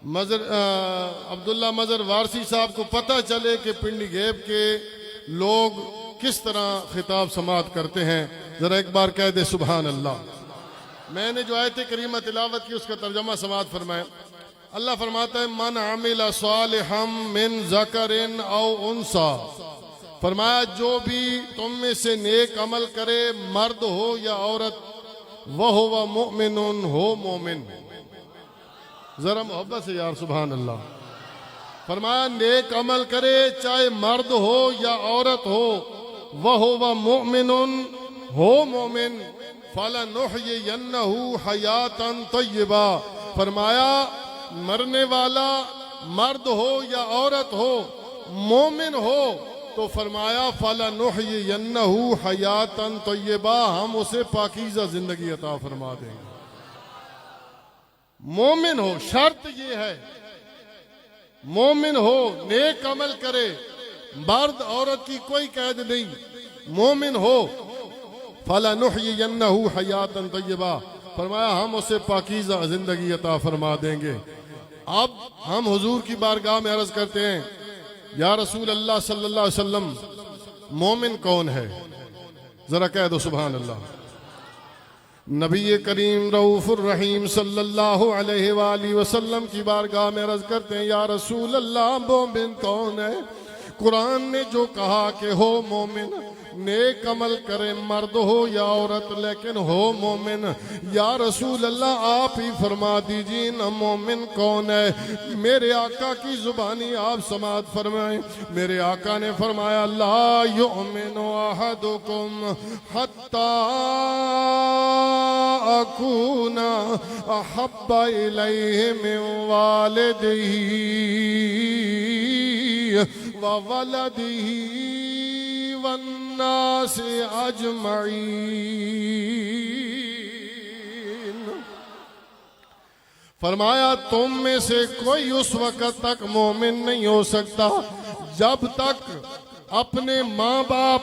عبداللہ مظہر وارسی صاحب کو پتہ چلے کہ پنڈی گیب کے لوگ کس طرح خطاب سماعت کرتے ہیں، ذرا ایک بار کہہ دے سبحان اللہ۔ میں نے جو آیت کریمہ تلاوت کی اس کا ترجمہ سماعت فرمائے۔ اللہ فرماتا ہے من عمل صالحا من ذکر او انثی، فرمایا جو بھی تم میں سے نیک عمل کرے، مرد ہو یا عورت، وہو مؤمن، ہو مومن۔ ذرا محبت سے یار سبحان اللہ۔ فرمایا نیک عمل کرے چاہے مرد ہو یا عورت ہو، وہو مؤمن، ہو مومن، فَلَنُحْيِيَنَّهُ حَيَاتًا طَيِّبًا، فرمایا مرنے والا مرد ہو یا عورت ہو، مومن ہو تو فرمایا فَلَنُحْيِيَنَّهُ حَيَاتًا طَيِّبًا، ہم اسے پاکیزہ زندگی عطا فرما دیں گے۔ مومن ہو، شرط یہ ہے مومن ہو، نیک عمل کرے، مرد عورت کی کوئی قید نہیں، مومن ہو، فَلَنُحْيِيَنَّهُ حَيَاتًا طَيِّبًا، فرمایا ہم اسے پاکیزہ زندگی عطا فرما دیں گے۔ اب ہم حضور کی بارگاہ میں عرض کرتے ہیں یا رسول اللہ صلی اللہ علیہ وسلم مومن کون ہے؟ ذرا کہہ دو سبحان اللہ۔ نبی کریم رؤوف الرحیم صلی اللہ علیہ وآلہ وسلم کی بارگاہ میں عرض کرتے ہیں یا رسول اللہ مومن کون ہے؟ قرآن نے جو کہا کہ ہو مومن، نیک عمل کرے مرد ہو یا عورت لیکن ہو مومن، یا رسول اللہ آپ ہی فرما دیجئے نا مومن کون ہے؟ میرے آقا کی زبانی آپ سماعت فرمائیں۔ میرے آقا نے فرمایا لا یؤمن احدکم حتی اکون احب الیہ من والدہ وولدہ والناس اجمعین، فرمایا تم میں سے کوئی اس وقت تک مومن نہیں ہو سکتا جب تک اپنے ماں باپ،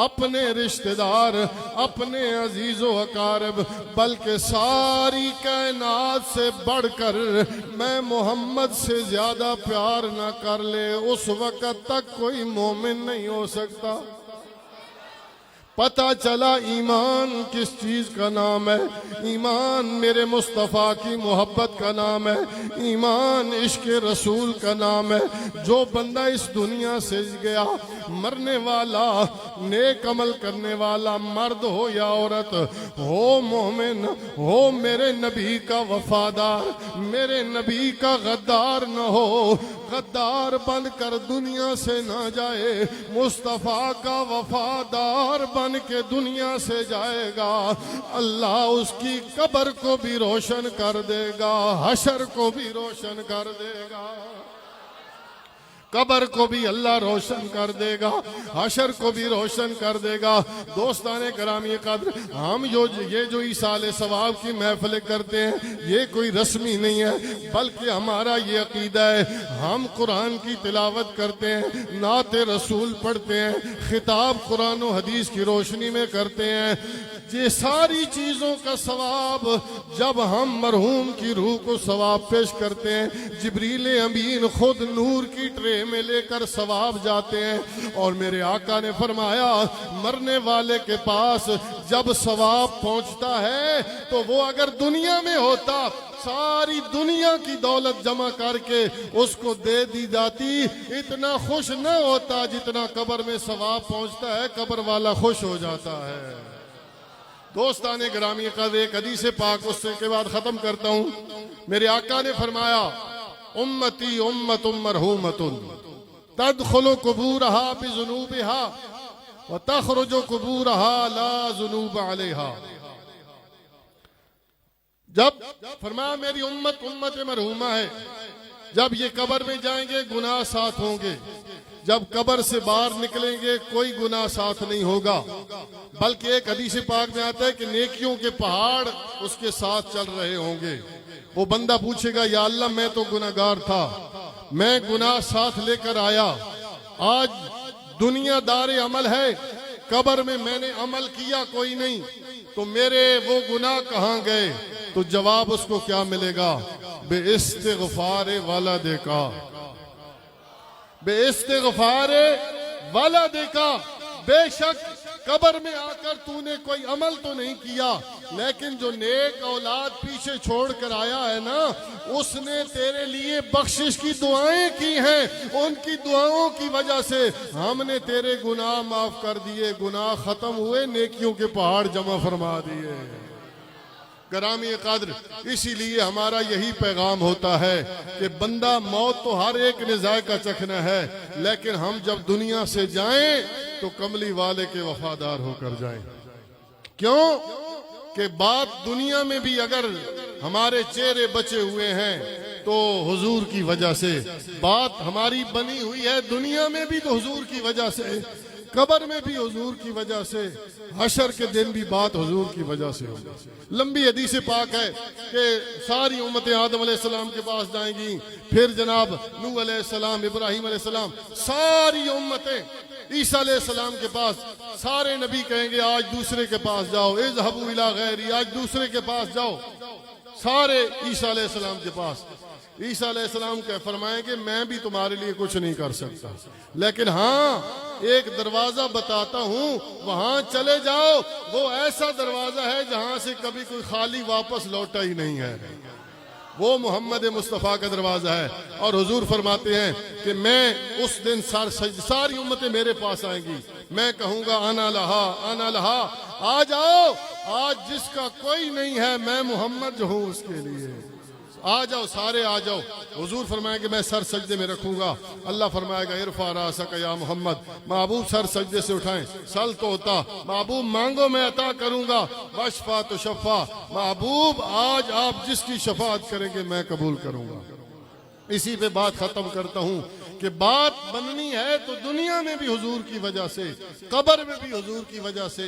اپنے رشتہ دار، اپنے عزیز و اقارب، بلکہ ساری کائنات سے بڑھ کر میں محمد سے زیادہ پیار نہ کر لے، اس وقت تک کوئی مومن نہیں ہو سکتا۔ پتہ چلا ایمان کس چیز کا نام ہے؟ ایمان میرے مصطفیٰ کی محبت کا نام ہے، ایمان عشق رسول کا نام ہے۔ جو بندہ اس دنیا سے گیا، مرنے والا، نیک عمل کرنے والا، مرد ہو یا عورت، ہو مومن، ہو میرے نبی کا وفادار، میرے نبی کا غدار نہ ہو، غدار بن کر دنیا سے نہ جائے، مصطفیٰ کا وفادار بن کے دنیا سے جائے گا، اللہ اس کی قبر کو بھی روشن کر دے گا، حشر کو بھی روشن کر دے گا، قبر کو بھی اللہ روشن کر دے گا، حشر کو بھی روشن کر دے گا۔ دوستان گرامی قدر، ہم یہ جو ایصال ثواب کی محفلیں کرتے ہیں یہ کوئی رسمی نہیں ہے، بلکہ ہمارا یہ عقیدہ ہے۔ ہم قرآن کی تلاوت کرتے ہیں، نعت رسول پڑھتے ہیں، خطاب قرآن و حدیث کی روشنی میں کرتے ہیں۔ یہ ساری چیزوں کا ثواب جب ہم مرحوم کی روح کو ثواب پیش کرتے ہیں، جبریل امین خود نور کی ٹرے میں لے کر ثواب جاتے ہیں، اور میرے آقا نے فرمایا مرنے والے کے پاس جب ثواب پہنچتا ہے تو وہ اگر دنیا میں ہوتا ساری دنیا کی دولت جمع کر کے اس کو دے دی جاتی، اتنا خوش نہ ہوتا جتنا قبر میں ثواب پہنچتا ہے، قبر والا خوش ہو جاتا ہے۔ دوستان گرامی قدر، ایک حدیث پاک اس کے بعد ختم کرتا ہوں۔ میرے آقا نے فرمایا امتی امت مرحومت تدخل قبورها بذنوبها وتخرج قبورها لا ذنوب عليها۔ جب فرمایا میری امت مرحومہ ہے، جب یہ قبر میں جائیں گے گناہ ساتھ ہوں گے، جب قبر سے باہر نکلیں گے کوئی گناہ ساتھ نہیں ہوگا، بلکہ ایک حدیث پاک میں آتا ہے کہ نیکیوں کے پہاڑ اس کے ساتھ چل رہے ہوں گے۔ وہ بندہ پوچھے گا یا اللہ میں تو گناہگار تھا، میں گناہ ساتھ لے کر آیا، آج دنیا دار عمل ہے، قبر میں نے عمل کیا کوئی نہیں تو میرے وہ گناہ کہاں گئے؟ تو جواب اس کو کیا ملے گا؟ بے استغفار والدکا، بے استغفار والدکا، بے شک قبر میں آ کر تو نے کوئی عمل تو نہیں کیا، لیکن جو نیک اولاد پیچھے چھوڑ کر آیا ہے نا، اس نے تیرے لیے بخشش کی دعائیں کی ہیں، ان کی دعاؤں کی وجہ سے ہم نے تیرے گناہ معاف کر دیے، گناہ ختم ہوئے، نیکیوں کے پہاڑ جمع فرما دیے۔ گرامی قدر، اسی لیے ہمارا یہی پیغام ہوتا ہے کہ بندہ موت تو ہر ایک نے ذائقہ چکھنا ہے، لیکن ہم جب دنیا سے جائیں تو کملی والے کے وفادار ہو کر جائیں۔ کیوں کہ بات دنیا میں بھی اگر ہمارے چہرے بچے ہوئے ہیں تو حضور کی وجہ سے، بات ہماری بنی ہوئی ہے دنیا میں بھی تو حضور کی وجہ سے، قبر میں بھی حضور کی وجہ سے، حشر کے دن بھی بات حضور کی وجہ سے ہوگی۔ لمبی حدیث پاک ہے کہ ساری امتیں آدم علیہ السلام کے پاس جائیں گی، پھر جناب نوح علیہ السلام، ابراہیم علیہ السلام، ساری امتیں عیسیٰ علیہ السلام کے پاس، سارے نبی کہیں گے آج دوسرے کے پاس جاؤ، اذهبوا الی غیری، آج دوسرے کے پاس جاؤ، سارے عیسیٰ علیہ السلام کے پاس۔ عیسیٰ علیہ السلام کہ فرمائیں کہ میں بھی تمہارے لیے کچھ نہیں کر سکتا، لیکن ہاں ایک دروازہ بتاتا ہوں، وہاں چلے جاؤ، وہ ایسا دروازہ ہے جہاں سے کبھی کوئی خالی واپس لوٹا ہی نہیں ہے، وہ محمد مصطفیٰ کا دروازہ ہے۔ اور حضور فرماتے ہیں کہ میں اس دن ساری امتیں میرے پاس آئیں گی، میں کہوں گا انا لہا انا لہا، آ جاؤ، آج جس کا کوئی نہیں ہے میں محمد جو ہوں اس کے لیے، آ جاؤ، سارے آ جاؤ۔ حضور فرمائے کہ میں سر سجدے میں رکھوں گا، اللہ فرمائے گا ارفع راسک یا محمد، محبوب سر سجدے سے اٹھائیں، سل تو ہوتا، محبوب مانگو میں عطا کروں گا، وشفا تو شفا، محبوب آج آپ جس کی شفاعت کریں گے میں قبول کروں گا۔ اسی پہ بات ختم کرتا ہوں کہ بات بننی ہے تو دنیا میں بھی حضور کی وجہ سے، قبر میں بھی حضور کی وجہ سے،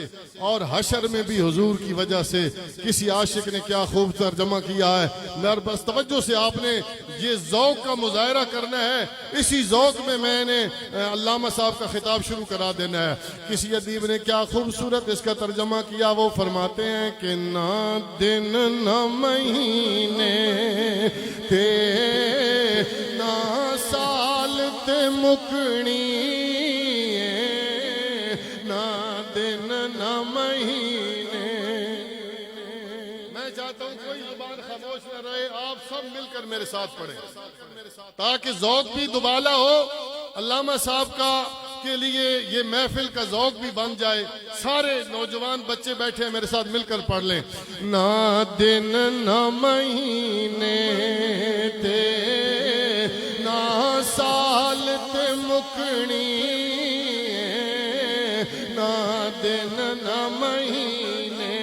اور حشر میں بھی حضور کی وجہ سے۔ کسی عاشق نے کیا خوب ترجمہ کیا ہے، بس توجہ سے آپ نے یہ ذوق کا مظاہرہ کرنا ہے، اسی ذوق میں نے علامہ صاحب کا خطاب شروع کرا دینا ہے۔ کسی ادیب نے کیا خوبصورت اس کا ترجمہ کیا، وہ فرماتے ہیں کہ نہ دن نہ مہینے تھے، نہ سال تے مکنی، نہ دن نہ مہینے۔ میں چاہتا ہوں کوئی زبان خاموش نہ رہے، آپ سب مل کر میرے ساتھ پڑھیں تاکہ ذوق بھی دوبالا ہو، علامہ صاحب کا کے لیے یہ محفل کا ذوق بھی بن جائے۔ سارے نوجوان بچے بیٹھے ہیں، میرے ساتھ مل کر پڑھ لیں۔ نہ دن نہ مہینے تھے، نہ سال تے مکنی، نہ دن نہ مہینے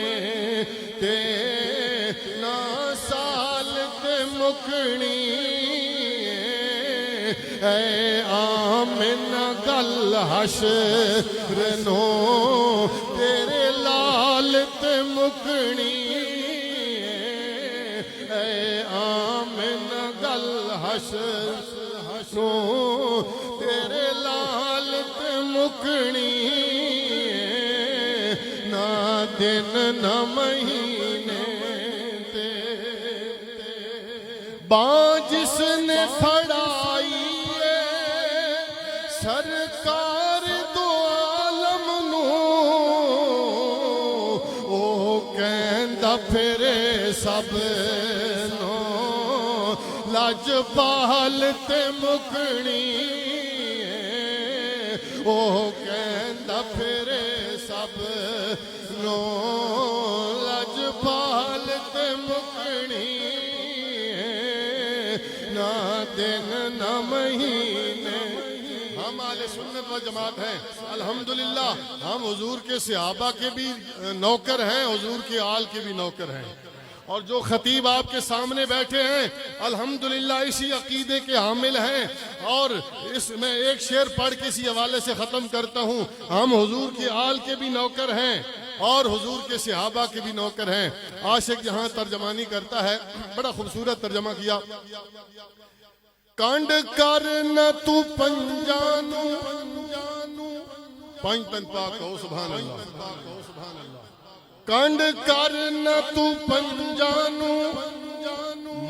تے، نہ سال تے مکنی، اے آمنہ گل حشر نو تیرے لال تے مکنی، اے آمنہ گل حشر نو تیرے لال تے مکنی، نہ دن نہ مہینے تے، باں جس نے پھڑائی سرکار دو عالم نو، او کہندا پھرے سب نو لاجپال تے مکنی، او کہندا پھرے سب نو لاجپال تے مکنی، نہ دن نہ مہینے۔ ہم اہل سنت و جماعت ہیں، الحمدللہ ہم حضور کے صحابہ کے بھی نوکر ہیں، حضور کے آل کے بھی نوکر ہیں، اور جو خطیب آپ کے سامنے بیٹھے ہیں الحمدللہ اسی عقیدے کے حامل ہیں۔ اور اس میں ایک شعر پڑھ کے اسی حوالے سے ختم کرتا ہوں، ہم حضور کے آل کے بھی نوکر ہیں اور حضور کے صحابہ کے بھی نوکر ہیں۔ عاشق یہاں ترجمانی کرتا ہے، بڑا خوبصورت ترجمہ کیا۔ کانڈ کر نہ تو پنجانو، پانچ تن پاک ہو سبحان اللہ کنڈ کر نہ تو پنجانو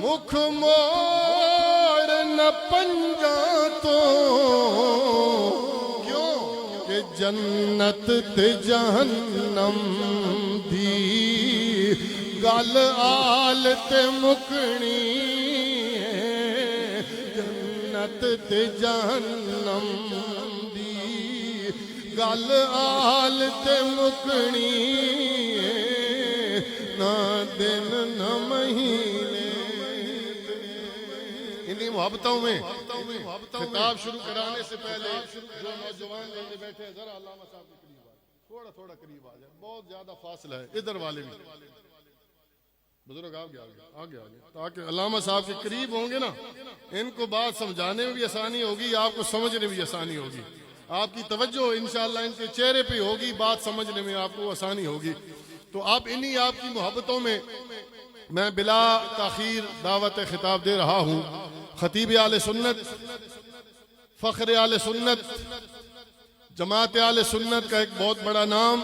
مکھ موڑ نہ پنجا تو کیوں کہ جنت تے جہنم دی گل آل تے مکنی ہے جنت تے جہنم دی گل آل تے مکنی ہے نہ دن نہ مہینے انہی محبتوں میں خطاب شروع کرانے سے پہلے جو نوجوان بندے بیٹھے ہیں ذرا علامہ صاحب کے قریب آ تھوڑا تھوڑا قریب آ جائے بہت زیادہ فاصلہ ہے ادھر والے بھی بزرگ آگے تاکہ علامہ صاحب کے قریب ہوں گے نا ان کو بات سمجھانے میں بھی آسانی ہوگی آپ کو سمجھنے میں بھی آسانی ہوگی آپ کی توجہ انشاءاللہ ان کے چہرے پہ ہوگی بات سمجھنے میں آپ کو آسانی ہوگی تو اب انہی آپ کی محبتوں میں میں بلا تاخیر دعوت خطاب دے رہا ہوں خطیب آل سنت فخر آل سنت جماعت آل سنت کا ایک بہت بڑا نام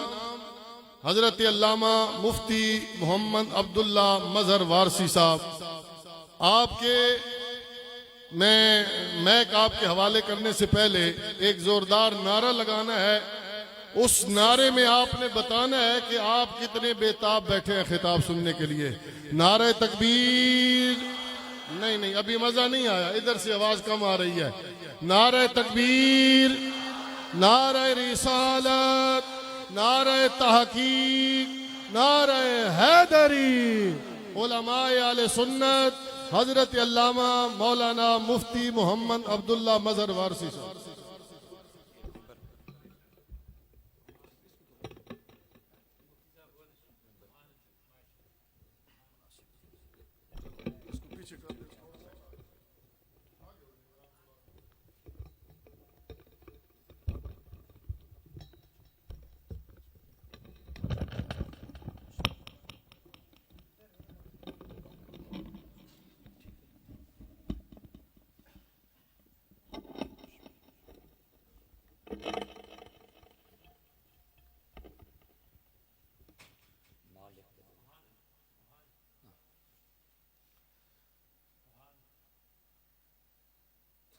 حضرت علامہ مفتی محمد عبداللہ مظہر وارثی صاحب آپ کے میں آپ کے حوالے کرنے سے پہلے ایک زوردار نعرہ لگانا ہے اس نعرے میں آپ نے بتانا ہے کہ آپ کتنے بیتاب بیٹھے ہیں خطاب سننے کے لیے نعرہ تکبیر نہیں ابھی مزہ نہیں آیا ادھر سے آواز کم آ رہی ہے نعرہ تکبیر نعرہ رسالت نعرہ تحقیق نعرہ حیدری علماء آل سنت حضرت علامہ مولانا مفتی محمد عبداللہ مظہر وارثی صاحب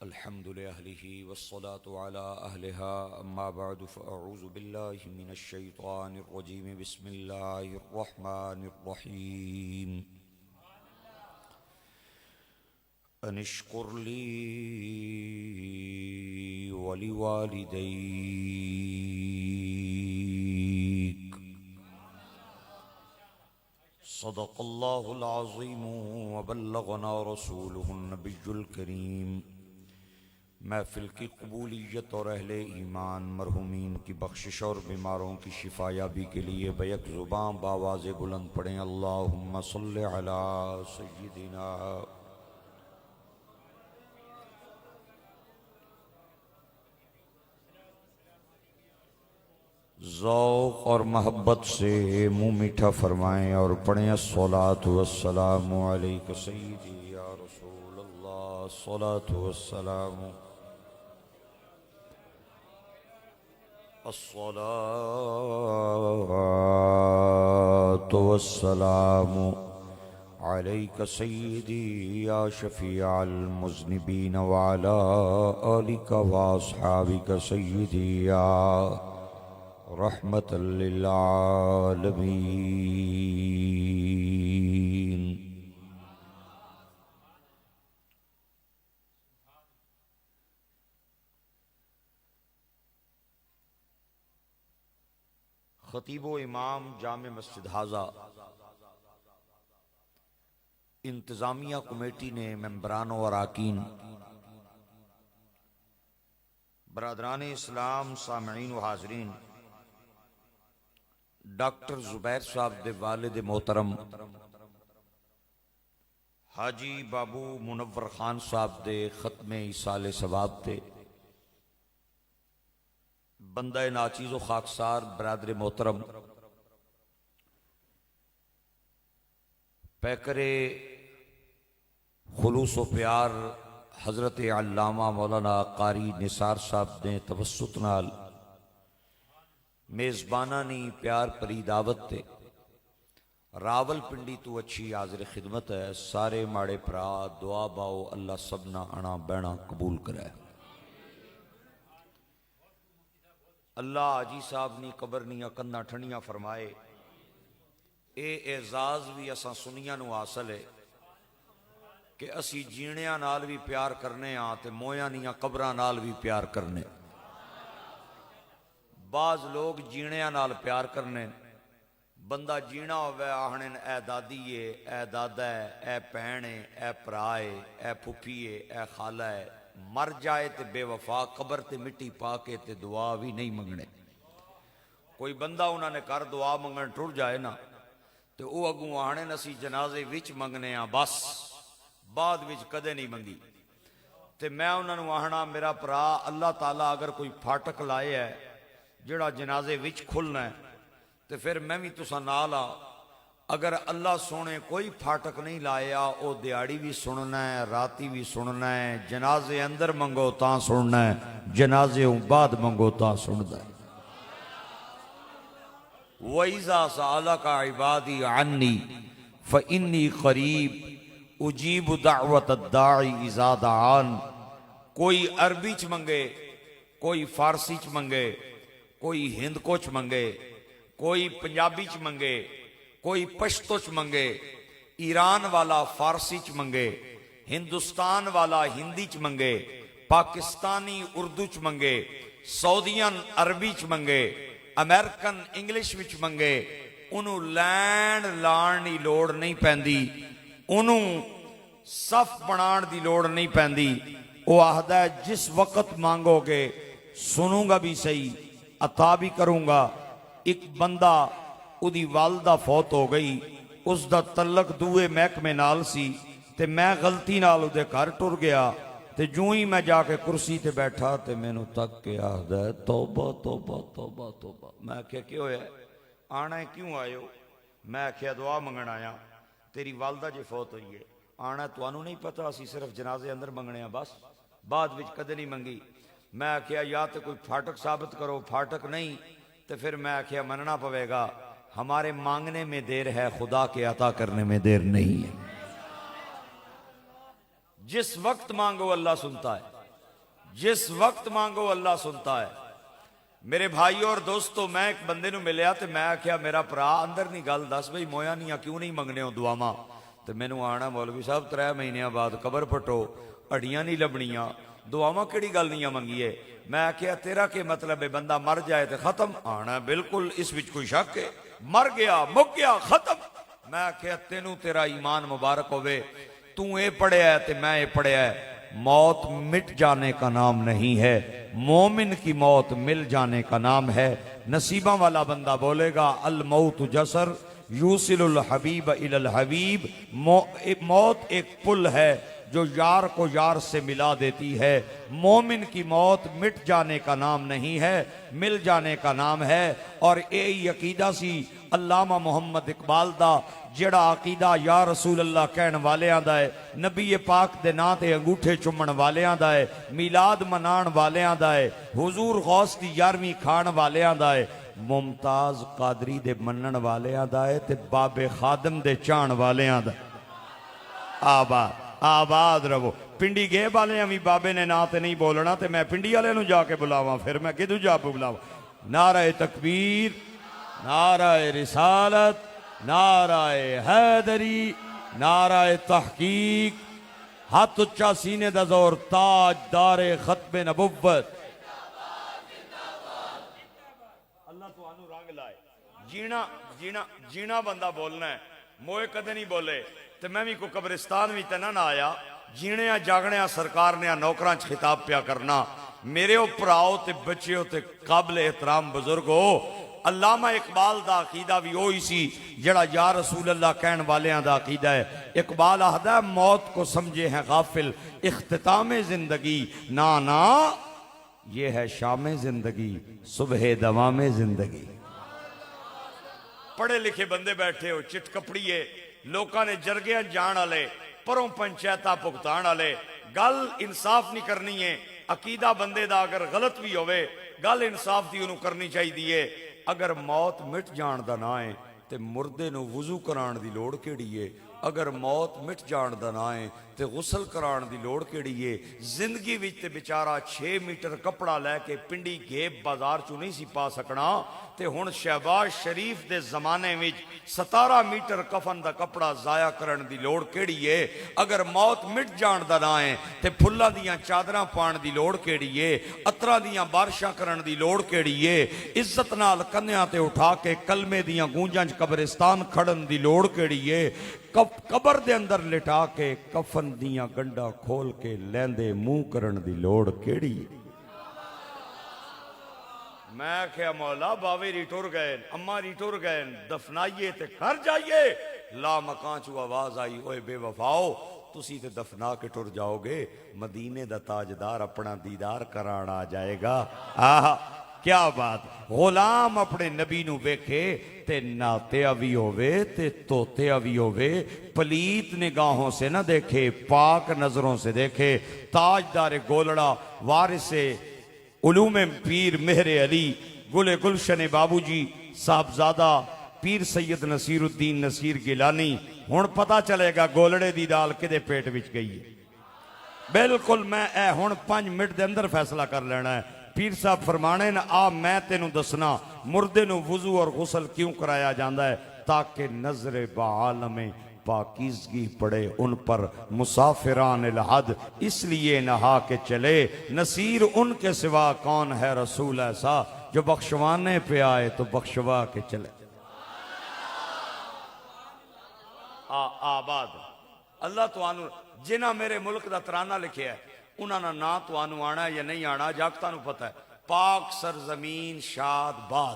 الحمد لأهله والصلاة على أهلها أما بعد فأعوذ بالله من الشيطان الرجيم بسم الله الرحمن الرحيم أن اشكر لي ولوالديك صدق الله العظيم وبلغنا رسوله النبي الكريم محفل کی قبولیت اور اہل ایمان مرحومین کی بخشش اور بیماروں کی شفا یابی کے لیے بیک زبان باواز بلند پڑھیں اللہم صلی علی سیدنا ذوق اور محبت سے منہ میٹھا فرمائیں اور پڑھیں الصلاۃ والسلام علیک سیدی یا رسول اللہ الصلاۃ والسلام الصلاة والسلام عليك سيدي يا شفيع المذنبين وعلى آلك وأصحابك سيدي يا رحمة للعالمين خطیب و امام جامع مسجد حاضہ انتظامیہ کمیٹی نے ممبران و اراکین برادران اسلام سامعین و حاضرین ڈاکٹر زبیر صاحب دے والد محترم حاجی بابو منور خان صاحب دے ختم ایصال ثواب تے بندہ ناچیز و خاکسار برادر محترم پیکر خلوص و پیار حضرت علامہ مولانا قاری نثار صاحب نے توسط نال میزبانہ نی پیار پری دعوت تے راول پنڈی تو اچھی حاضر خدمت ہے سارے ماڑے پرا دعا باؤ اللہ سبنا انا بینا قبول کرے اللہ حاجی صاحب نی قبر نیاں کناں ٹھنڈیاں فرمائے اے اعزاز بھی اساں سنیاں نو حاصل ہے کہ اسی جینیاں نال بھی پیار کرنے ہاں تے مویاں نیاں قبراں نال بھی پیار کرنے بعض لوگ جینیاں نال پیار کرنے بندہ جینا ہوئے آہنے اے دادی ہے اے دادا ہے اے پہن ہے اے پرا ہے اے پھپھی ہے اے خالہ ہے مر جائے تے بے وفا قبر تے مٹی پا کے تے دعا بھی نہیں منگنے کوئی بندہ انہوں نے کر دعا منگن ٹر جائے نا تے او اگوں آہنے نسی جنازے وچ منگنے ہاں بس بعد وچ کدے نہیں منگی تے میں انہوں نے آہنا میرا پرا اللہ تعالیٰ اگر کوئی پھاٹک لائے ہے جڑا جنازے وچ کھلنا ہے تے پھر میں بھی تسا نالا اگر اللہ سونے کوئی پھاٹک نہیں لایا او دیاڑی بھی سننا ہے راتی بھی سننا ہے جنازے اندر منگو تاں سننا ہے جنازے بعد منگو تاں سننا ہے وَإِذَا سَأَلَكَ عِبَادِي عَنِّي فَإِنِّي قَرِيبٌ اُجِيبُ دَعْوَةَ الدَّاعِ إِذَا دَعَانِ کوئی عربی چ منگے کوئی فارسی چ منگے کوئی ہند کو چ منگے کوئی پنجابی چ منگے کوئی پشتو چ منگے ایران والا فارسی چ منگے ہندوستان والا ہندی چ منگے پاکستانی اردو چ منگے سعودین عربی چ منگے امریکن انگلش وچ منگے انہوں لینڈ لان دی لوڑ نہیں پیندی انہوں صف بنان دی لوڑ نہیں پیندی وہ آہدہ ہے جس وقت مانگو گے سنوں گا بھی صحیح عطا بھی کروں گا ایک بندہ او دی والدہ فوت ہو گئی اس دا تعلق دوئے محکمے نال سی تے میں غلطی نال دے گھر ٹر گیا تے جوں ہی میں جا کے کرسی تے بیٹھا تے میں نو تک کے آہدہ ہے توبہ توبہ توبہ توبہ میں کہا کیوں ہے آنا ہے کیوں آئے ہو میں کہا دعا منگن آیا تیری والدہ جے فوت ہوئی ہے آنا تو انہوں نہیں پتا اسی صرف جنازے اندر منگنے ہیں بس بعد وچ کدے نہیں منگی میں کہا یا تو کوئی پھاٹک ثابت کرو پھاٹک نہیں تو پھر میں کہا مننا پوے گا ہمارے مانگنے میں دیر ہے خدا کے عطا کرنے میں دیر نہیں ہے جس وقت مانگو اللہ سنتا ہے جس وقت مانگو اللہ سنتا ہے میرے بھائیو اور دوستو میں ایک بندے نو ملیا تے میں کہا میرا پرا اندر نہیں گل دس بھئی مویا نہیں کیوں نہیں منگنے ہو دعا ماں تے میں نو آنا مولوی صاحب 3 مہینے بعد قبر پھٹو اڑیاں نہیں لبنیاں دعاواں کیڑی گل نہیں منگیے میں کہا تیرا کہ مطلب ہے بندہ مر جائے تے ختم آنا بالکل اس وچ کوئی شک ہے مر گیا مک گیا ختم میں کہا تینوں تیرا ایمان مبارک ہوئے تو اے پڑھیا ہے تے میں اے پڑھیا ہے موت مٹ جانے کا نام نہیں ہے مومن کی موت مل جانے کا نام ہے نصیبہ والا بندہ بولے گا الموت جسر یوصل الحبیب الی الحبیب موت ایک پل ہے جو یار کو یار سے ملا دیتی ہے مومن کی موت مٹ جانے کا نام نہیں ہے مل جانے کا نام ہے اور اے عقیدہ سی علامہ محمد اقبال دا جڑا عقیدہ یا رسول اللہ کہن والے آندہ ہے نبی پاک دے نا تے انگوٹھے چمن والے آندہ ہے میلاد منان والے آندہ ہے حضور غوث دی 11ویں کھان والے آندہ ہے ممتاز قادری دے منن والے آندہ ہے تے باب خادم دے چان والے آندہ ہے آباد رہو پنڈی گئے والے ہمیں بابے نے نا تے نہیں بولنا تے میں پنڈی والے نو جا کے بلاواں پھر میں کدھو جا کے بلاواں نعرہ تکبیر نعرہ رسالت نعرہ حیدری نعرہ تحقیق ہاتھ اچھا سینے دا زور تاج دار ختم نبوت اللہ تو آنو رنگ لائے جینا بندہ بولنا ہے موئے کدے نہیں بولے تو میں بھی کو قبرستان بھی تنہ نہ آیا جینے جاگنے سرکار نے نوکران خطاب پیا کرنا میرے اوپر آؤ تے بچے ہو تے قابل احترام بزرگ ہو علامہ اقبال دا عقیدہ بھی ہوئی سی جڑا یا رسول اللہ کہن والے دا عقیدہ ہے اقبال آہدہ ہے موت کو سمجھے ہیں غافل اختتام زندگی نا یہ ہے شام زندگی صبح دوام زندگی پڑھے لکھے بندے بیٹھے ہو چٹ کپڑیے لوکاں نے جرگیاں جان آلے پروں پنچایتہ پکتان آلے گل انصاف نہیں کرنی ہے عقیدہ بندے دا اگر غلط بھی ہوئے گل انصاف دی انہوں کرنی چاہی دیئے اگر موت مٹ جان دا نہ ہے تے مردے نو وضو کران دی لوڑ کیڑی ہے؟ اگر موت مٹ جان دا نہ ہے تے غسل کران دی لوڑ کیڑی ہے؟ زندگی وچ تے بیچارہ 6 میٹر کپڑا لے کے پنڈی گھیب بازار چوں نہیں سی پا سکنا، تے ہن شہباز شریف دے زمانے وچ 17 میٹر کفن دا کپڑا ضائع کرن دی لوڑ کیڑی ہے؟ اگر موت مٹ جان دا نہ ہے تے پھلاں دیاں چادراں پان دی لوڑ کیڑی ہے؟ عطراں دیاں بارشاں کرن دی لوڑ کیڑی ہے؟ عزت نال کنیاں تے اٹھا کے کلمے دیاں گونجاں چ قبرستان کھڑن دی لوڑ کیڑی ہے؟ قبر دے اندر لٹا کے کفن دیاں گنڈا کھول کے لیندے منہ کرن دی لوڑ کیڑی ہے؟ میں کہا مولا باوے ری ٹر گئے، اماں ری ٹر گئے، دفنائیے تے گھر جائیے۔ لا مکان چو آواز آئی، اوے بے وفاؤ تسی تے دفنا کے ٹر جاؤ گے، مدینے دا تاجدار اپنا دیدار کران آ جائے گا۔ آہا کیا بات! غلام اپنے نبی نو ویکھے تے ناتے اوی ہووے تے توتے اوی ہووے، پلیت نگاہوں سے نہ دیکھے، پاک نظروں سے دیکھے۔ تاجدار گولڑا، وارث علوم پیر مہر علی گل گلشن بابو جی صاحبزادہ پیر سید نصیر الدین نصیر گیلانی، ہن پتہ چلے گا گولڑے دی دال کدے پیٹ وچ گئی ہے۔ بالکل میں ہن 5 منٹ دے اندر فیصلہ کر لینا ہے۔ پیر صاحب فرمانے نا آ میں تینوں دسنا مردے نو وضو اور غسل کیوں کرایا جاندہ ہے؟ تاکہ نظر بعالم پاکیزگی پڑے ان پر مسافران الحد، اس لیے نہا کے چلے نصیر ان کے سوا کون ہے رسول ایسا جو بخشوانے پہ آئے تو بخشوا کے چلے۔ آباد اللہ تو آنو جنہ میرے ملک دا ترانہ لکھے ہے انہاں نہ تو آنو آنا یا نہیں آنا جاگتا نو پتہ ہے۔ پاک سرزمین شاد باد،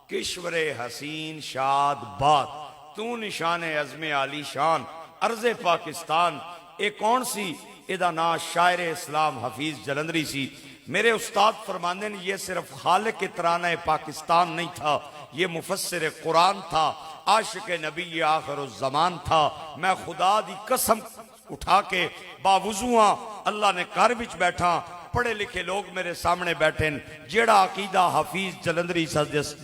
کشور حسین شاد باد، تو نشان عزم عالی شان، ارض پاکستان۔ ایک کون سی؟ ایدہ نا شاعر اسلام حفیظ جلندری سی۔ میرے استاد فرماندے نے یہ صرف خالق ترانہ پاکستان نہیں تھا، یہ مفسر قرآن تھا، عاشق نبی آخر الزمان تھا۔ میں خدا دی قسم اٹھا کے باوضوعاں اللہ نے گھر وچ بیٹھا، پڑھے لکھے لوگ میرے سامنے بیٹھے، جیڑا عقیدہ حفیظ جلندری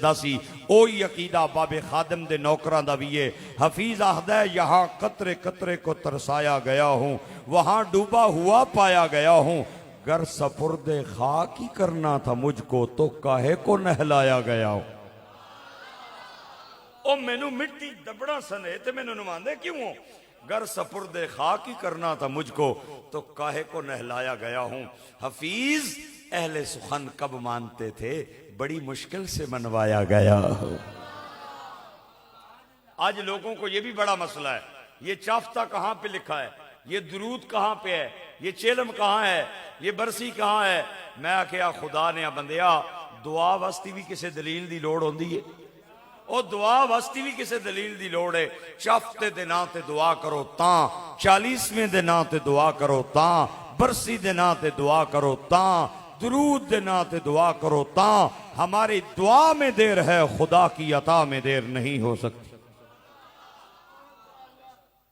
دا سی اوہی عقیدہ باب خادم دے نوکران دا بھی ہے۔ حفیظ آخدہ ہے یہاں قطرے قطرے کو ترسایا گیا ہوں، وہاں ڈوبا ہوا پایا گیا ہوں، گر سپرد خاک ہی کرنا تھا مجھ کو تو کاہے کو نہلایا گیا ہوں۔ او مینو مٹی دبڑا سنے تے مینو نماندے کیوں ہوں؟ گر سپرد خاک ہی کرنا تھا مجھ کو تو کاہے کو نہلایا گیا ہوں۔ حفیظ اہل سخن کب مانتے تھے؟ بڑی مشکل سے منوایا گیا۔ آج لوگوں کو یہ بھی بڑا مسئلہ ہے، یہ چافتہ کہاں پہ لکھا ہے، یہ درود کہاں پہ ہے، یہ چیلم کہاں ہے، یہ برسی کہاں ہے؟ میں کہا خدا نے بندیا دعا واسطی بھی کسے دلیل دی لوڑ ہوندی ہے، او دعا واسطی بھی کسے دلیل دی لوڑ ہے۔ چافتے دے نام تے دعا کرو تاں، 40ویں دے نام تے دعا کرو تاں، برسی دے نام تے دعا کرو تاں، درود دے نام تے دعا کرو تاں۔ ہماری دعا میں دیر ہے، خدا کی عطا میں دیر نہیں ہو سکتی۔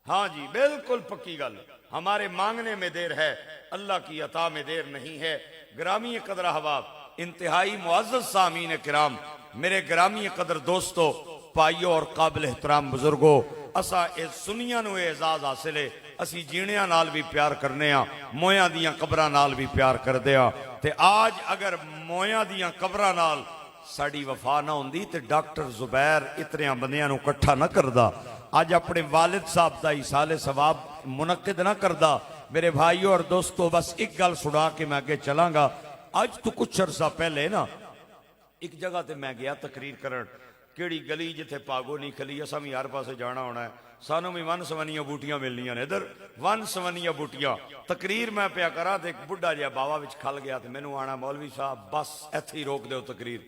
ہاں جی بالکل پکی گل، ہمارے مانگنے میں دیر ہے، اللہ کی عطا میں دیر نہیں ہے۔ گرامی قدر احباب، انتہائی معزز سامعین کرام، میرے گرامی قدر دوستو، پائیو اور قابل احترام بزرگو، اسا اس سنیاں نو اعزاز حاصل ہے، اسی جینیاں نال بھی پیار کرنے ہاں، مویاں دیاں قبراں نال بھی پیار کر دیا۔ تے آج اگر مویاں دیاں قبراں نال ساڑی وفا نہ ہوندی تے ڈاکٹر زبیر اتریاں بندیاں نو کٹھا نہ کردہ، آج اپنے والد صاحب دا ایصال ثواب منعقد نہ کردہ۔ میرے بھائیوں اور دوستو بس ایک گل سنا کے میں آگے چلاں گا۔ آج تو کچھ عرصہ پہلے نا ایک جگہ تے میں گیا تقریر کرن، کیڑی گلی جتھے پاگو نہیں کھلی، اساں بھی ہر پاسے جانا ہونا ہے، سانوں بھی ون سونیاں بوٹیاں ملنیاں نے، ادھر ون سونیاں بوٹیاں۔ تقریر میں پیا کرا تے ایک بڈھا جہا باوا وچ کھل گیا تے مینوں آنا مولوی صاحب بس ایتھے ہی روک دیو تقریر۔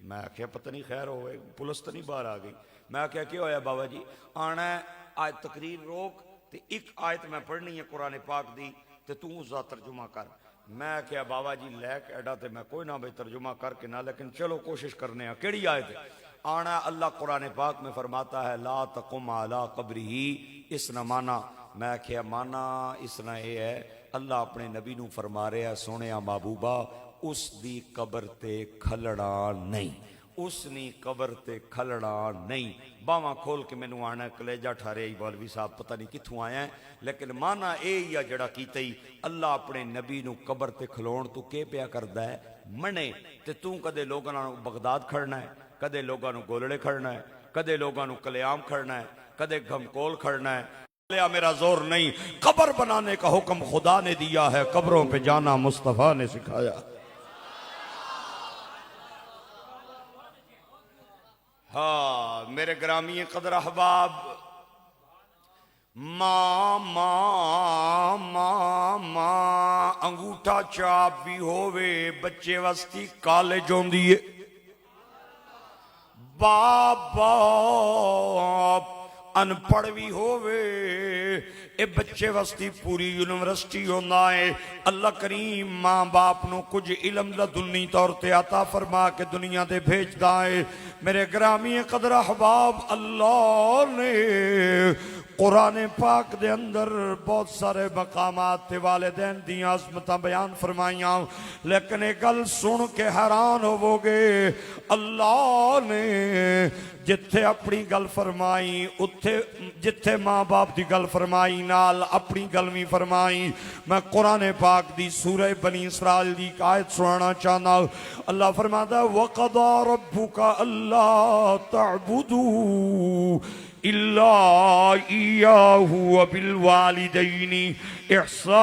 میں کہا پتہ نہیں خیر ہوئے پولیس تو نہیں باہر آ گئی۔ میں کہا کیا ہویا بابا جی؟ آنا ہے آج تقریر روک تے ایک آیت میں پڑھنی ہے قرآن پاک دی تے تو اس دا ترجمہ کر۔ میں کہا بابا جی لے کے ایڈا تے میں کوئی نہ بھئی ترجمہ کر کے نہ، لیکن چلو کوشش کرنے ہیں۔ کیڑی آیت ہے؟ آنا اللہ قرآن پاک میں فرماتا ہے لا تقم علی قبرہ، اس نہ مانا۔ میں کہا مانا اس نہ یہ ہے اللہ اپنے نبی نو فرما رہے ہیں سونے محبوبہ اس دی قبر تے کھلڑا نہیں، اس نی قبر تے کھلڑا نہیں. باواں کھول کے مینوں آنا کلیجہ ٹھارے مولوی صاحب پتہ نہیں کتھوں آیا ہے، لیکن مانا اے یا جڑا کیتے ہی اللہ اپنے نبی نو قبر تے کھلون تو کے پیا کردا ہے منے. تے تو کدے لوگاں نوں بغداد کھڑنا ہے، کدے لوگاں نوں گولڑے کھڑنا ہے، کدے لوگاں نوں کلیام کھڑنا ہے، کدے گھمکول کھڑنا ہے. لیا میرا زور نہیں، قبر بنانے کا حکم خدا نے دیا ہے، قبروں پہ جانا مصطفیٰ نے سکھایا. ہاں میرے گرامی قدر احباب، ماں ماں ماں ماں انگوٹھا چاپ بھی ہووے بچے واسطی کالج ہوندی ہے. باپ باپ ان پڑھ بھی ہووے اے بچے واسطی پوری یونیورسٹی ہوندہ ہے. اللہ کریم ماں باپ نو کچھ علم لدنی طور تے عطا فرما کے دنیا دے بھیج دائے. میرے گرامی قدر احباب، اللہ نے قرآن پاک دے اندر بہت سارے مقامات تے والدین دیاں عظمتاں بیان فرمائیاں، لیکن ایک گل سن کے حیران ہوو گے. اللہ نے جتھے اپنی گل فرمائی اتھے جتھے ماں باپ دی گل فرمائی نال اپنی گل بھی فرمائی. میں قرآن پاک دی سورہ بنی اسرائیل دی آیت سنانا چاہنا. اللہ فرماتا ہے وَقَضَى رَبُّكَ أَلَّا تَعْبُدُوا إِلَّا إِيَّاهُ وَبِالْوَالِدَيْنِ إِحْسَانًا.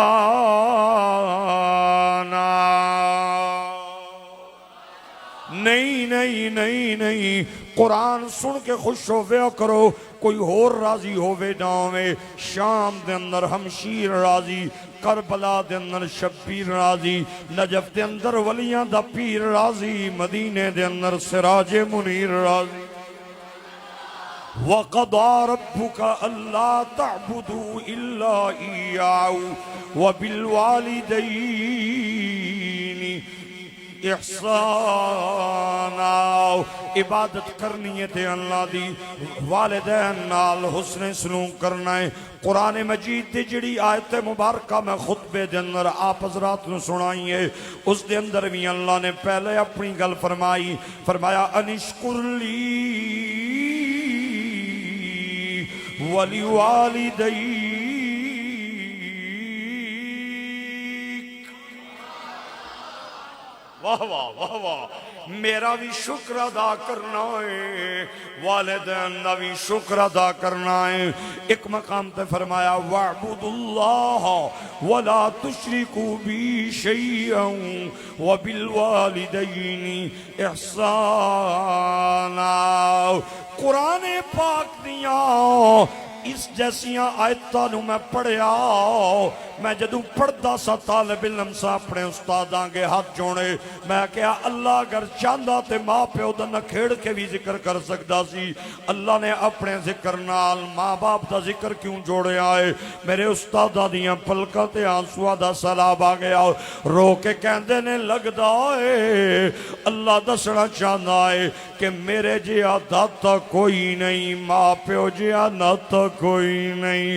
نہیں نہیں نہیں نہیں، قرآن سن کے خوش ہووے کرو. کوئی اور راضی ہووے نہ ہووے، شام دے اندر ہمشیر راضی، کربلا دے اندر شبیر راضی، نجف دے اندر ولیاں دا پیر راضی، مدینے دے اندر سراج منیر راضی. وَقَضَى رَبُّكَ أَلَّا تَعْبُدُوا إِلَّا إِيَّاهُ وَبِالْوَالِدَيْنِ احسانا. عبادت کرنی ہے تے اللہ دی، والدین نال حسن سلوک کرنا ہے. قرآن مجید دی جڑی آیت مبارکہ میں خطبے دے اندر آپ حضرات نے سنائی ہے، اس دے اندر بھی اللہ نے پہلے اپنی گل فرمائی. فرمایا انشکر لی وَلِوَالِدَيْكَ. واہ واہ واہ واہ، میرا بھی شکر ادا کرنا ہے، والدین کا بھی شکر ادا کرنا ہے. ایک مقام تے فرمایا وَاعْبُدُوا اللَّهَ وَلَا تُشْرِكُوا بِهِ شَيْئًا وَبِالْوَالِدَيْنِ إِحْسَانًا. قرآن پاک دیاں اس جیسیاں آیتاں نو میں پڑھیا، میں جدوں پڑھدا سا طالب علم سا اپنے استاداں کے ہاتھ جوڑے، میں کہا اللہ اگر چاہندا تے ماں پیو دا نکھیڑ کے بھی ذکر کر سکدا سی. اللہ نے اپنے ذکر نال ماں باپ دا ذکر کیوں جوڑیا ہے؟ میرے استاداں دیاں پلکاں تے آنسواں دا سیلاب آ گیا. رو کے کہندے نے لگدا ہے اللہ دسنا چاہندا ہے کہ میرے جیا داتا کوئی نہیں، ماں پیو جیا ناتا کوئی نہیں،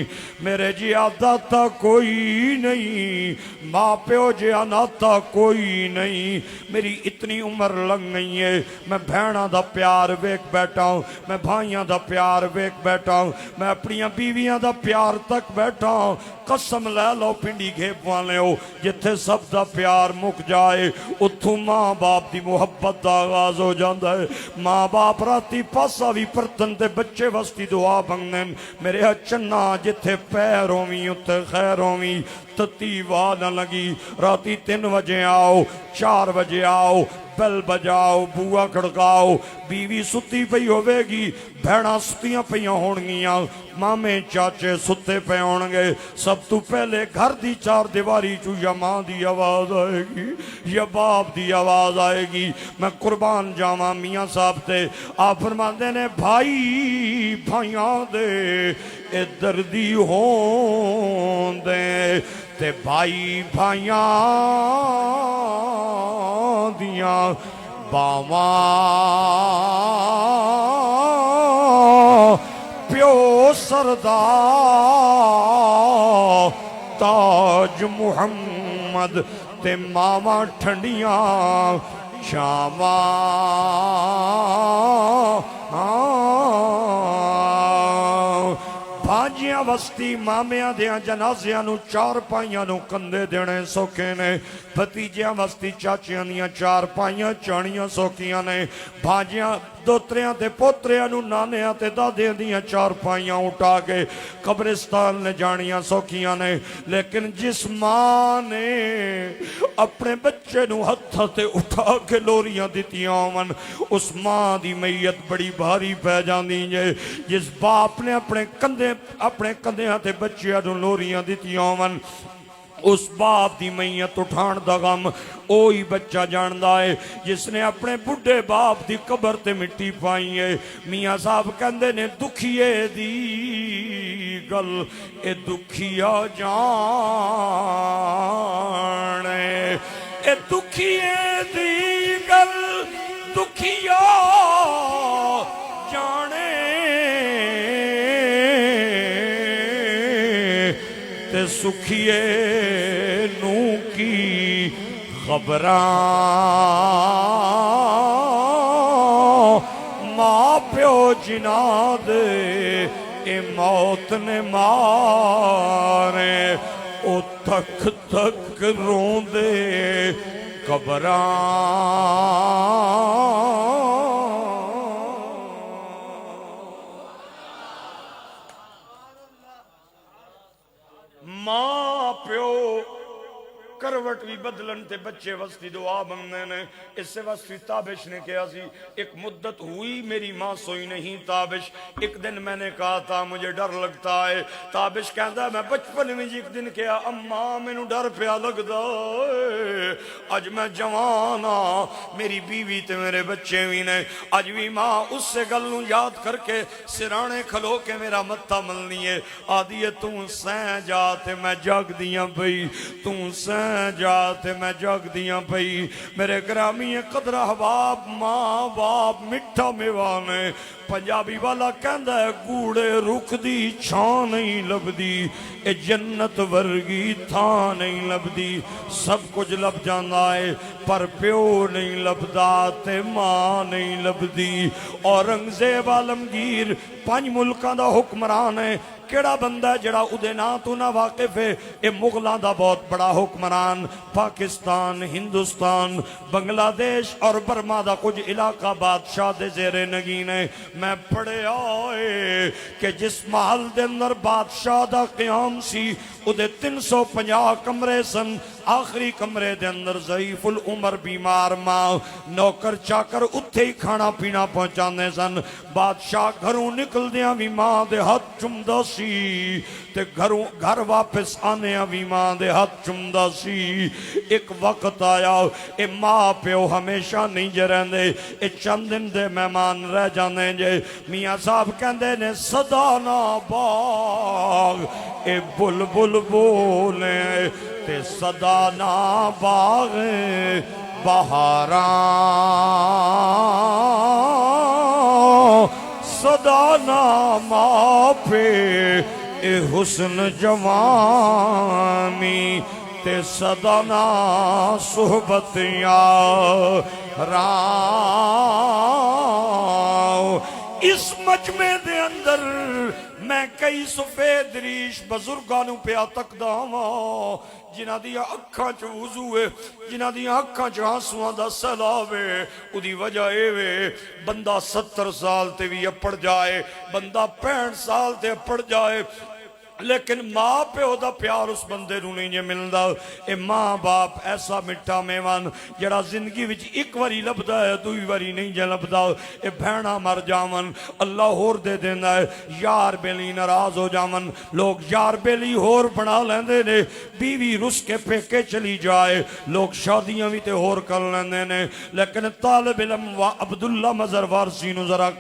میرے جیا داتا کوئی نہیں، ماں پیو جیا ناتا کوئی نہیں. میری اتنی عمر لنگ گئی ہے، میں بھیناں دا پیار ویک بیٹھا ہوں، میں بھائیاں دا پیار ویک بیٹھا ہوں، میں اپنیاں بیویاں دا پیار تک بیٹھا ہوں. قسم لے لو پنڈی گھیپ والے ہو، جتھے سب دا پیار مک جائے اتھوں ماں باپ دی محبت دا آغاز ہو جاندہ ہے. ماں باپ راتی پاسا بھی پرتن تے بچے وستی دعا بنگن. میرے چنا جتھے پیر ہوویں اتھے خیر ہوویں، تتی واہ نہ لگی. راتی 3 بجے آؤ، 4 بجے آؤ، بیل بجاؤ، بوا کھڑکاؤ، بیوی ستی پئی ہوئے گی، بھیڑاں ستیاں پئیاں ہونگیاں، مامے چاچے ستے پہ ہونگے. سب تو پہلے گھر دی 4 دیواری چو یا ماں دی آواز آئے گی یا باپ دی آواز آئے گی. میں قربان جاواں میاں صاحب تے، آپ فرماندے نے بھائی بھائیاں دے اے دردی ہون دے تے بھائی بھائیاں دیاں باواں پیو سردار تاج محمد احمد تے ماواں ٹھنڈیاں چھاواں بھاجیاں وستی مامیاں دیاں جنازیاں نو چار پائیاں نو کندے دینے سوکھے نے بھتیجیاں وستی چاچیاں دیاں چار پائیاں چانیاں سوکھیاں نے بھاجیاں دوتریاں تے پوتریاں نو نانیاں تے دادیاں دیاں چار پائیاں اٹھا کے قبرستان نے جانیاں سوکھیاں نے لیکن جس ماں نے اپنے بچے نو ہتھا تے اٹھا کے لوریاں دیتیاں من اس ماں دی میت بڑی بھاری پہ جاندی جے جس باپ نے اپنے کندیاں تے بچیاں نو لوریاں دیتیاں من اس باپ دی میت اٹھان دا غم اوہی بچہ جاندہ ہے جس نے اپنے بڑھے باپ دی قبر تے مٹی پائی ہے میاں صاحب کہندے نے دکھیے دی گل اے دکھیا جانے اے دکھیے دی گل دکھیا جانے تے سکھیے نو کی خبراں ماں پیو جنا دے اے موت نے مارے او تک تک رون دے قبراں ماں پیو کروٹ بھی بدلن تے بچے وستی دعا بننے نے اس سے وستی تابش نے کہا سی ایک مدت ہوئی میری ماں سوئی نہیں تابش ایک دن میں نے کہا تھا مجھے ڈر لگتا ہے تابش کہتا ہے میں بچپن میں جی ایک دن کہا اماں میں نو ڈر پیا لگتا ہے آج میں جوانا میری بیوی تے میرے بچے بھی نے آج بھی ماں اس سے گلوں یاد کر کے سرانے کھلو کے میرا متھا ملنی ہے آدھی ہے توں سین جاتے میں جاگ دیاں بھئی توں سین جاتے میں جاگ دیاں پئی میرے گرامی قدر احباب ماں باپ مٹھا میوانے پنجابی والا کہندا ہے گوڑے رکھ دی چھان نہیں لبدی اے جنت ورگی تھا نہیں لبدی سب کچھ لب جانا ہے پر پیو نہیں لبدا تے ماں نہیں لبدی اورنگزیب عالمگیر 5 ملکاں دا حکمران ہے کیڑا بندہ ہے جڑا اودے نا تو نہ واقف ہے اے مغلاں دا بہت بڑا حکمران پاکستان ہندوستان بنگلہ دیش اور برما دا کچھ علاقہ بادشاہ دے زیر نگین ہے میں پڑھے آئے کہ جس محل دے اندر بادشاہ دا قیام سی اودے 350 کمرے سن آخری کمرے دے اندر ضعیف العمر بیمار ماں نوکر چاکر اتھے ہی کھانا پینا پہنچانے سن بادشاہ گھروں نکل دیاں بھی ماں دے ہاتھ چمدہ سی تے گھر واپس آنے بھی ماں دے ہاتھ چمدہ سی ایک وقت آیا اے ماں پیو ہمیشہ نہیں جے رہندے اے چند دن دے مہمان رہ جانے جے میاں صاحب کہندے نے صدانا باغ اے بلبل بولے تے صدانا باغ بہاراں صدانا ماں پہ اے حسن جوانی تے صدانا صحبت یاراں اس مجمع دے اندر میں کئی سفید ریش بزرگانوں پہ تک داواں جنہ دیا اکھاں چ وضو ہے جنہ دیا اکھاں چ آنسواں دا سیلاب ہے اودی وجہ اے وے بندہ 70 سال تے بھی اپڑ جائے بندہ 65 سال تے اپڑ جائے لیکن ماں پیو دا پیار اس بندے نو نہیں ملدا اے ماں باپ ایسا مٹھا میوان جڑا زندگی وچ ایک واری لبدا ہے دوئی واری نہیں جے لبدا اے بہنا مر جاون اللہ ہور دے دیندا ہے یار بیلی ناراض ہو جاون لوگ یار بیلی ہور بنا لیندے نے بیوی رس کے پیکے چلی جائے لوگ شادیاں بھی تے ہور کر لیندے نے لیکن طالب علم عبداللہ مظہر وارسی نو ذرا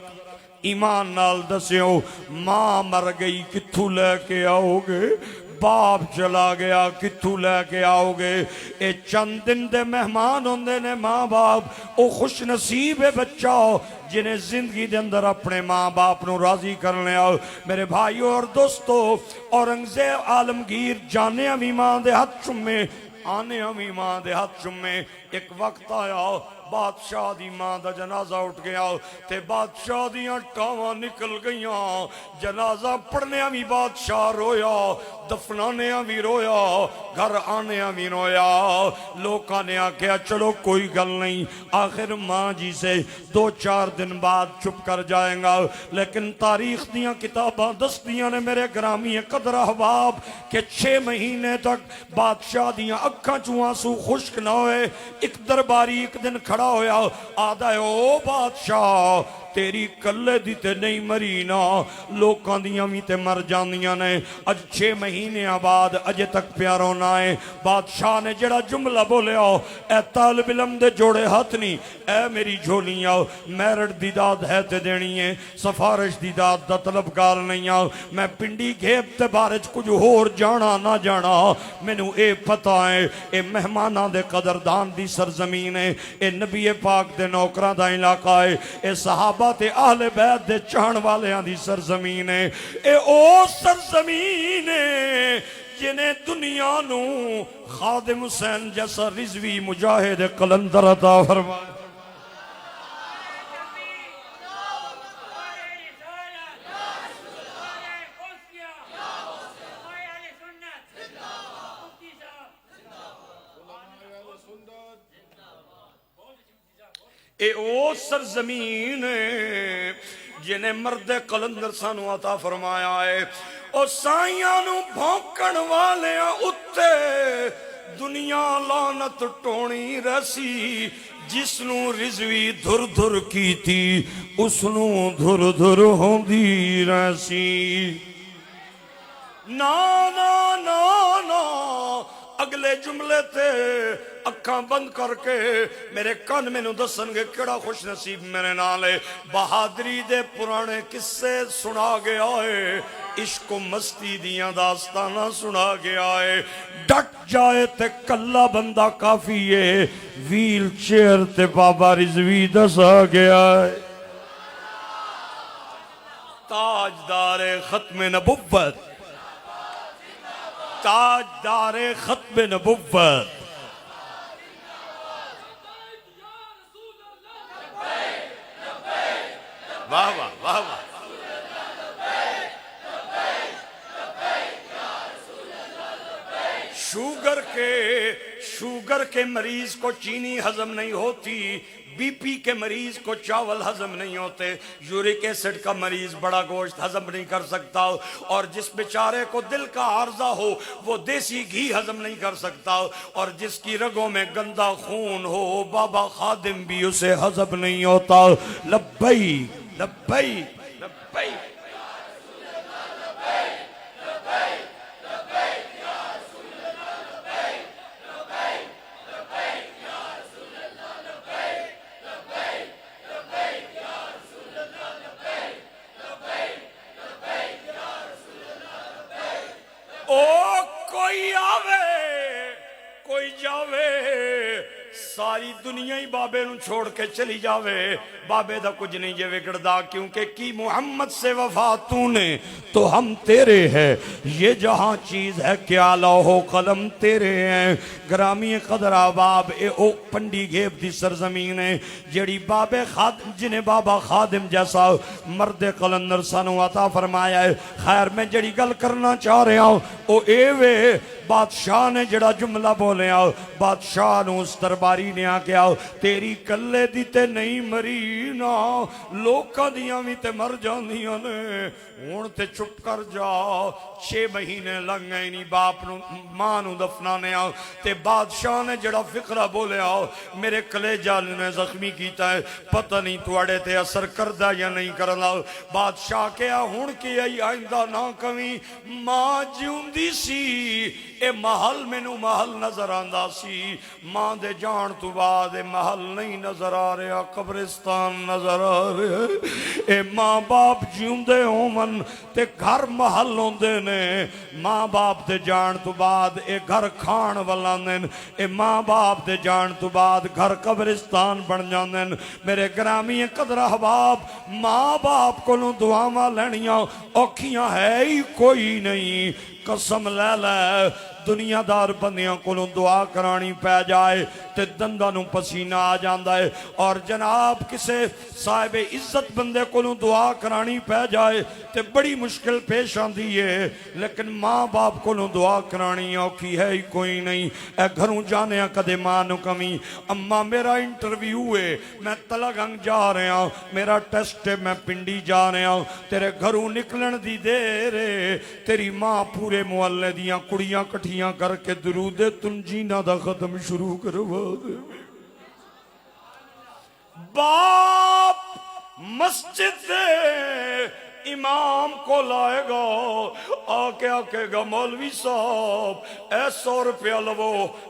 ایمان نال دسیو ماں مر گئی کتھو لے کے آؤ گے باپ چلا گیا کتھو لے کے آؤ گے اے چند دن دے مہمان ہوندے نے ماں باپ او خوش نصیب ہے بچہ جنہیں زندگی دے اندر اپنے ماں باپ نو راضی کرنے آؤ میرے بھائیو اور دوستو اورنگزیب عالمگیر جانے ہمیں ماں دے ہاتھ چمے آنے ہمیں ماں دے ہاتھ چمے ایک وقت آیا بادشاہ دی ماں دا جنازہ اٹھ گیا تے بادشاہ دیاں ٹاواں نکل گئیاں جنازہ پڑھنے ہمیں بادشاہ رویا دفنانے ہمیں رویا گھر آنے ہمیں رویا لوکاں نے آکھیا چلو کوئی گل نہیں آخر ماں جی سے 2-4 دن بعد چھپ کر جائیں گا لیکن تاریخ دیاں کتاباں دستیاں نے میرے گرامی قدر احباب کہ 6 مہینے تک بادشاہ دیاں اکھاں چوں آنسو خشک نہ ہوئے ایک درباری ایک دن کھڑا ہویا آدھا ہے او بادشاہ تیری کلے دی تے نہیں مری نا لوکاں دیاں بھی تے مر جاندیاں نے اج 6 مہینے بعد اجے تک پیاروں نہ آئے بادشاہ نے جڑا جملہ بولے آؤ اے طالب علم دے جوڑے ہاتھ نہیں اے میری جھولی آؤ میرٹ دی داد ہے تے دینی ہے سفارش دی داد دا طلبگار نہیں آؤ میں پنڈی گھیب تے بارج کچھ ہور جانا نہ جانا مینوں اے پتہ ہے اے مہمانہ دے قدردان دی سرزمین ہے اے نبی پاک دے نوکران دا علاقہ ہے اے صحابہ تے اہل بیت دے چاہن والیاں دی سرزمین ہے اے او سرزمین ہے جنہیں دنیا نو خادم حسین جیسا رضوی مجاہد قلندر عطا فرمائے اے او سرزمین ہے جنہیں مرد قلندر سانو عطا فرمایا ہے او سائیاں نو بھونکن والے اتے دنیا لعنت ٹونی رسی جس نو رضوی دھر دھر کی تھی اس نو دھر دھر ہوندی رسی نا نا نا نا اگلے جملے تے اکھاں بند کر کے میرے کان میں نو دسن گے کیڑا خوش نصیب میرے نالے بہادری دے پرانے قصے سنا گیا ہے عشق و مستی دیاں داستانہ سنا گیا ہے ڈٹ جائے تے کلہ بندہ کافی ہے ویل چیئر تے بابا رضوی دسا گیا ہے تاجدار ختم نبوت تاجدار ختم نبوت واہ واہ واہ واہ شوگر کے مریض کو چینی ہضم نہیں ہوتی بی پی کے مریض کو چاول ہضم نہیں ہوتے یورک ایسڈ کا مریض بڑا گوشت ہضم نہیں کر سکتا اور جس بیچارے کو دل کا عارضہ ہو وہ دیسی گھی ہضم نہیں کر سکتا اور جس کی رگوں میں گندا خون ہو بابا خادم بھی اسے ہضم نہیں ہوتا لبیک لبیک لبیک کوئی جاوے ساری دنیا ہی بابے نو چھوڑ کے چلی جاوے بابے دا کچھ نہیں جے وگڑدا کیونکہ کی محمد سے وفا تو نے تو ہم تیرے ہیں یہ جہاں چیز ہے کیا لوح و قلم تیرے ہیں گرامی قدر آباب اے او پنڈی گھیب دی سرزمین ہے جڑی بابے خادم جنہیں بابا خادم جیسا مرد قلندر سانو عطا فرمایا ہے خیر میں جڑی گل کرنا چاہ رہا ہوں او اے وے بادشاہ نے جڑا جملہ بولے آؤ بادشاہ نو اس درباری نے آکے آؤ تیری کلے دی تے نہیں مری نا لوکاں دیاں بھی تے مر جاندیاں نے ہون تے چپ کر جا 6 مہینے لگ گئے نہیں باپ نو ماں نو دفنانے آؤ تے بادشاہ نے جڑا فقرہ بولے آؤ میرے کلیجہ نے زخمی کیتا ہے پتہ نہیں توڑے تے اثر کردہ یا نہیں کرنا بادشاہ کیا ہون کی آئندہ نہ کمی ماں جیوندی سی اے محل میں نو محل نظر آندہ سی ماں دے جان تو بعد اے محل نہیں نظر آ رہا قبرستان نظر آ رہے اے ماں باپ جیوندے ہوں من بن تے گھر محل ہوندے نے ماں باپ دے جان تو بعد اے گھر کھان والاندے اے ماں باپ دے جان تو بعد گھر قبرستان بن جاندے میرے گرامی قدر احباب ماں باپ کو دعاواں لینیاں اوکھیاں ہے ہی کوئی نہیں قسم لے لے دنیا دار بندیاں کو دعا کرانی پہ جائے تے دندہ نو پسینہ آ جاندہ ہے اور جناب کسے صاحب عزت بندے کو دعا کرانی پہ جائے تے بڑی مشکل پیش آندی ہے لیکن ماں باپ کو دعا کرانی اوکھی ہے ہی کوئی نہیں اے گھروں جانے کدے ماں نو کمی اماں میرا انٹرویو ہے میں تلگنگ جا رہا ہوں میرا ٹیسٹ ہے میں پنڈی جا رہا ہوں تیرے گھروں نکلن دی دیر تیری ماں پورے محلے دیاں کڑیاں کٹھیاں کر کے درود تنجینہ دا ختم شروع کروا دے باپ مسجد دے امام کو لائے گا آکے آکے گا مولوی صاحب اے 100 روپیہ لو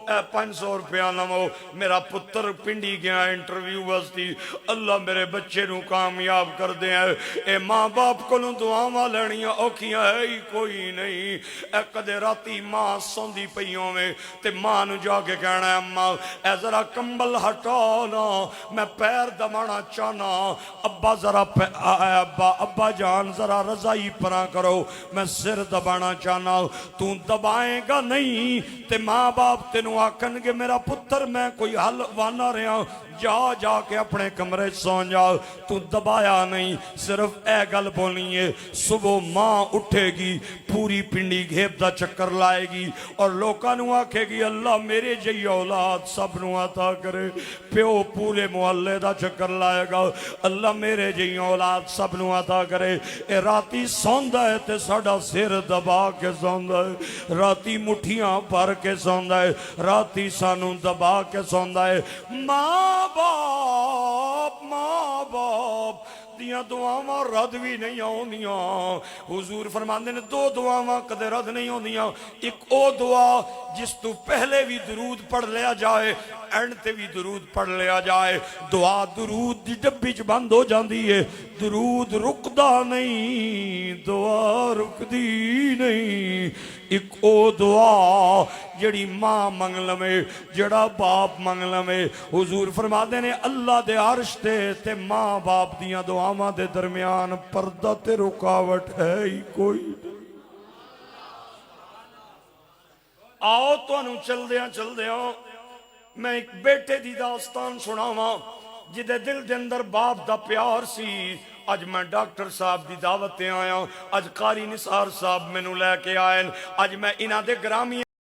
اے 500 روپیہ لو میرا پتر پنڈی گیا انٹرویو واسطی اللہ میرے بچے نو کامیاب کر دے اے ماں باپ کو دعاواں لینیاں اوکھیاں ہے ہی کوئی نہیں اے کدے راتی ماں سوندی پئیوں میں تے ماں نو جا کے کہنا ہے اماں اے ذرا کمبل ہٹانا میں پیر دبانا چاہنا ابا ذرا ابا جان ذرا رضائی پرا کرو میں سر دبانا چاہنا تو دبائیں گا نہیں تے ماں باپ تینوں آکھن گے میرا پتر میں کوئی حل وانا رہا جا کے اپنے کمرے سون جا تو دبایا نہیں صرف اے گل بولنی ہے صبح ماں اٹھے گی پوری پنڈی گھیب دا چکر لائے گی اور لوکاں نو آکھے گی اللہ میرے جئی اولاد سب نو عطا کرے پیو پورے محلے دا چکر لائے گا اللہ میرے جئی اولاد سب نو عطا کرے اے راتی سوندا ہے تے ساڈا سر دبا کے سوندا ہے راتی مٹھیاں بھر کے سوندا ہے راتی سانو دبا کے سوندا ہے ماں باپ دیاں دعاواں رد بھی نہیں ہوندیاں حضور فرماندے نے 2 دعاواں کدے رد نہیں ہوندیاں ایک او دعا جس تو پہلے بھی درود پڑھ لیا جائے اینڈ تے بھی درود پڑھ لیا جائے دعا درود دی ڈبی چ بند ہو جاندی ہے درود رکدا نہیں دعا رکدی نہیں ایک او دعا جڑی ماں منگ لوے جڑا باپ منگ لوے حضور فرماندے نے اللہ دے عرش تے ماں باپ دیاں دعاواں دے درمیان پردہ تے رکاوٹ ہے ہی کوئی آؤ تو انو چل دیاں میں ایک بیٹے دی داستان سناواں جدے دل دے اندر باپ دا پیار سی اج میں ڈاکٹر صاحب دی دعوت تے آیا اج قاری نثار صاحب مینوں لے کے آئے اج میں انہاں دے گرامی